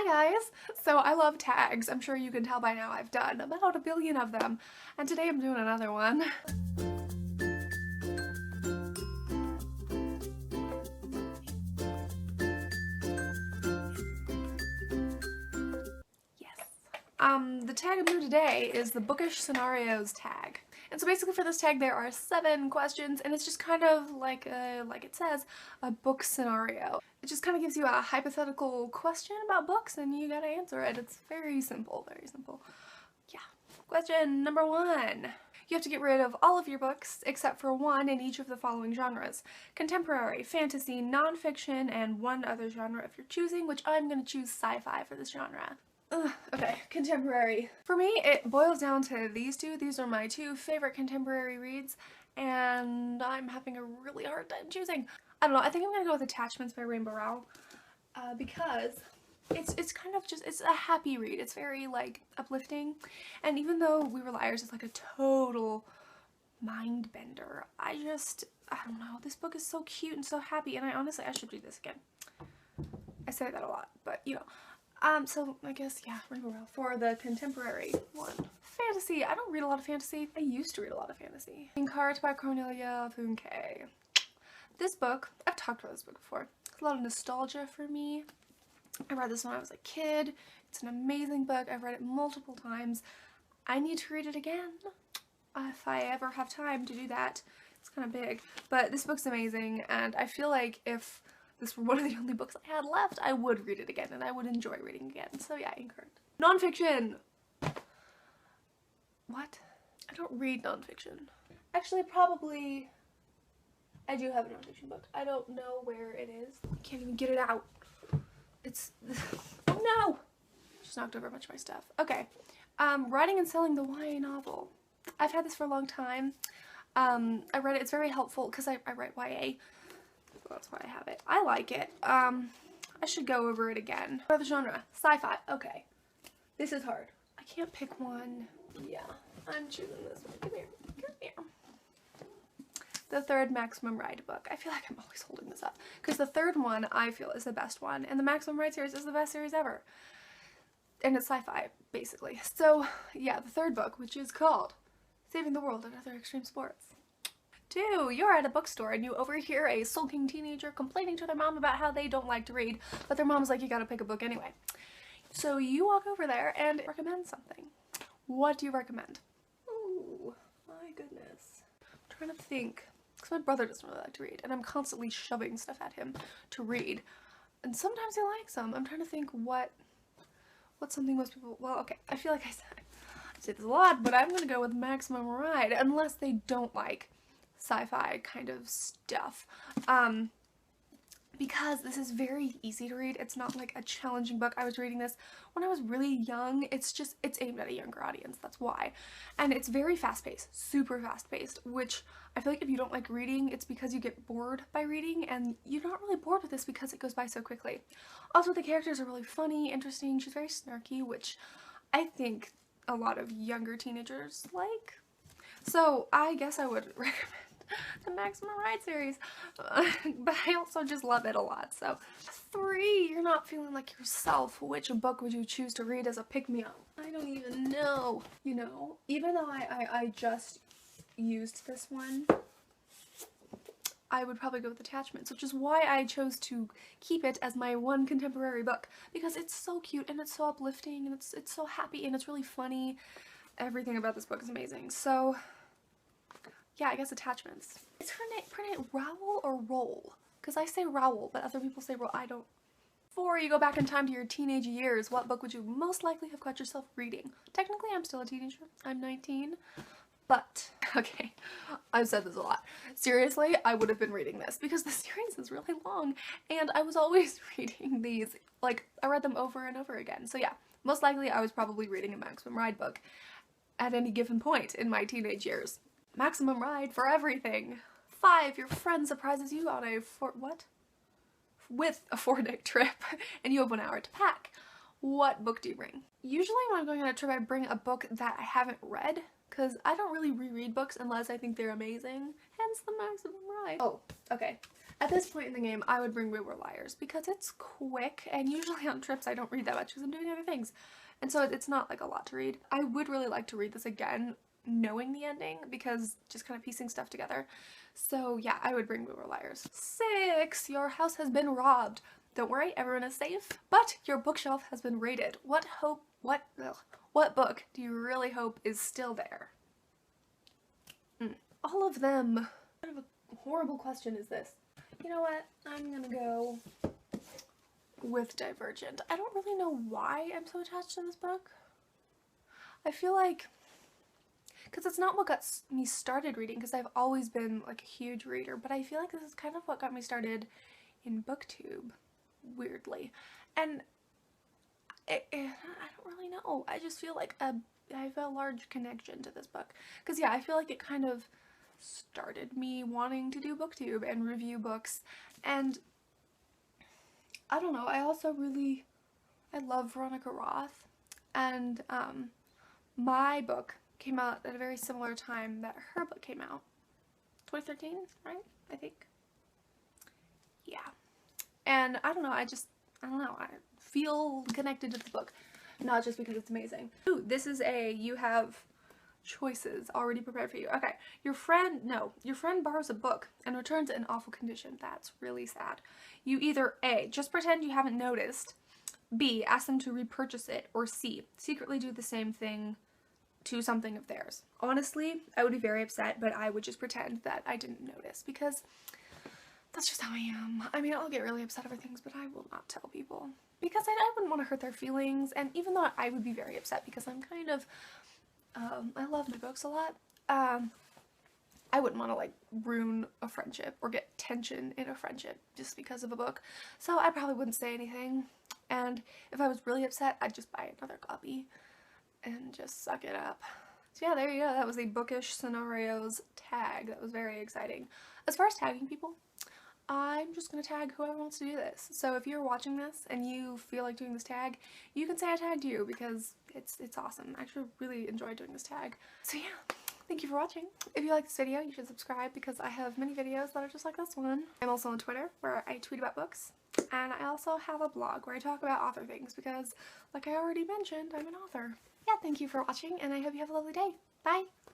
Hi guys! So I love tags. I'm sure you can tell by now I've done about 1 billion of them. And today I'm doing another one. The tag I'm doing today is the Bookish Scenarios Tag. And so basically for this tag there are 7 questions, and it's just kind of like it says, a book scenario. It just kind of gives you a hypothetical question about books and you gotta answer it. It's very simple, very simple. Yeah. Question number 1. You have to get rid of all of your books except for one in each of the following genres: contemporary, fantasy, nonfiction, and one other genre if you're choosing, which I'm gonna choose sci-fi for this genre. Okay, contemporary. For me, it boils down to these two. These are my 2 favorite contemporary reads, and I'm having a really hard time choosing. I don't know, I think I'm gonna go with Attachments by Rainbow Rowell, because it's kind of just, it's a happy read. It's very, like, uplifting, and even though We Were Liars is like a total mind bender, I don't know, this book is so cute and so happy, and I should read this again. I say that a lot, but you know. So I guess, yeah, Rainbow Rowell for the contemporary one. Fantasy. I don't read a lot of fantasy. I used to read a lot of fantasy. Inkheart by Cornelia Funke. This book, I've talked about this book before. It's a lot of nostalgia for me. I read this when I was a kid. It's an amazing book. I've read it multiple times. I need to read it again if I ever have time to do that. It's kind of big, but this book's amazing, and I feel like if this were one of the only books I had left, I would read it again, and I would enjoy reading again. So yeah, Inkheart. Nonfiction! What? I don't read nonfiction. Actually, probably I do have a nonfiction book. I don't know where it is. I can't even get it out. It's... oh no! Just knocked over a bunch of my stuff. Okay. Writing and selling the YA novel. I've had this for a long time. I read it. It's very helpful because I write YA. That's why I have it. I like it. I should go over it again. What other genre? Sci-fi. Okay. This is hard. I can't pick one. Yeah, I'm choosing this one. Come here. Come here. The third Maximum Ride book. I feel like I'm always holding this up, because the third one I feel is the best one, and the Maximum Ride series is the best series ever. And it's sci-fi, basically. So, yeah, the third book, which is called Saving the World and Other Extreme Sports. 2. You're at a bookstore and you overhear a sulking teenager complaining to their mom about how they don't like to read, but their mom's like, you gotta pick a book anyway. So you walk over there and recommend something. What do you recommend? Oh my goodness. I'm trying to think, because my brother doesn't really like to read, and I'm constantly shoving stuff at him to read, and sometimes he likes them. I'm trying to think what's something most people, well, okay, I feel like I say this a lot, but I'm gonna go with Maximum Ride, unless they don't like sci-fi kind of stuff, because this is very easy to read. It's not like a challenging book. I was reading this when I was really young. It's aimed at a younger audience, that's why. And it's very fast-paced, super fast-paced, which I feel like if you don't like reading, it's because you get bored by reading, and you're not really bored with this because it goes by so quickly. Also, the characters are really funny, interesting. She's very snarky, which I think a lot of younger teenagers like. So I guess I would recommend the Maximum Ride series, but I also just love it a lot. So 3, you're not feeling like yourself. Which book would you choose to read as a pick-me-up? I don't even know. You know, even though I just used this one, I would probably go with Attachments, which is why I chose to keep it as my one contemporary book, because it's so cute and it's so uplifting and it's so happy and it's really funny. Everything about this book is amazing. So yeah, I guess Attachments. Is her name pronounced Rowell or Roll? Because I say Rowell, but other people say Roll. I don't. 4, you go back in time to your teenage years. What book would you most likely have caught yourself reading? Technically, I'm still a teenager. I'm 19. But, okay, I've said this a lot. Seriously, I would have been reading this because the series is really long, and I was always reading these. Like, I read them over and over again. So yeah, most likely I was probably reading a Maximum Ride book at any given point in my teenage years. Maximum Ride for everything. 5, your friend surprises you on a with a 4-day trip, and you have 1 hour to pack. What book do you bring? Usually when I'm going on a trip, I bring a book that I haven't read, because I don't really reread books unless I think they're amazing, hence the Maximum Ride. Oh, okay. At this point in the game, I would bring We Were Liars because it's quick, and usually on trips I don't read that much because I'm doing other things. And so it's not like a lot to read. I would really like to read this again knowing the ending because just kind of piecing stuff together. So yeah, I would bring We Were Liars. 6. Your house has been robbed. Don't worry, everyone is safe, but your bookshelf has been raided. What book do you really hope is still there? All of them. What kind of a horrible question is this? You know what? I'm gonna go with Divergent. I don't really know why I'm so attached to this book. I feel like, because it's not what got me started reading, because I've always been like a huge reader, but I feel like this is kind of what got me started in BookTube, weirdly. And I don't really know. I just feel like I have a large connection to this book. Because yeah, I feel like it kind of started me wanting to do BookTube and review books. And I don't know, I love Veronica Roth. And my book came out at a very similar time that her book came out. 2013, right? I think. Yeah. And I don't know, I don't know, I feel connected to the book. Not just because it's amazing. Ooh, this is you have choices already prepared for you. Okay, your friend borrows a book and returns it in awful condition. That's really sad. You either A, just pretend you haven't noticed, B, ask them to repurchase it, or C, secretly do the same thing to something of theirs. Honestly, I would be very upset, but I would just pretend that I didn't notice because that's just how I am. I mean, I'll get really upset over things, but I will not tell people because I wouldn't want to hurt their feelings. And even though I would be very upset because I'm kind of I love my books a lot. I wouldn't want to like ruin a friendship or get tension in a friendship just because of a book. So I probably wouldn't say anything. And if I was really upset, I'd just buy another copy and just suck it up. So yeah, there you go. That was the Bookish Scenarios tag. That was very exciting. As far as tagging people, I'm just going to tag whoever wants to do this. So if you're watching this and you feel like doing this tag, you can say I tagged you because it's awesome. I actually really enjoyed doing this tag. So yeah, thank you for watching. If you like this video, you should subscribe because I have many videos that are just like this one. I'm also on Twitter where I tweet about books. And I also have a blog where I talk about author things because, like I already mentioned, I'm an author. Yeah, thank you for watching and I hope you have a lovely day. Bye!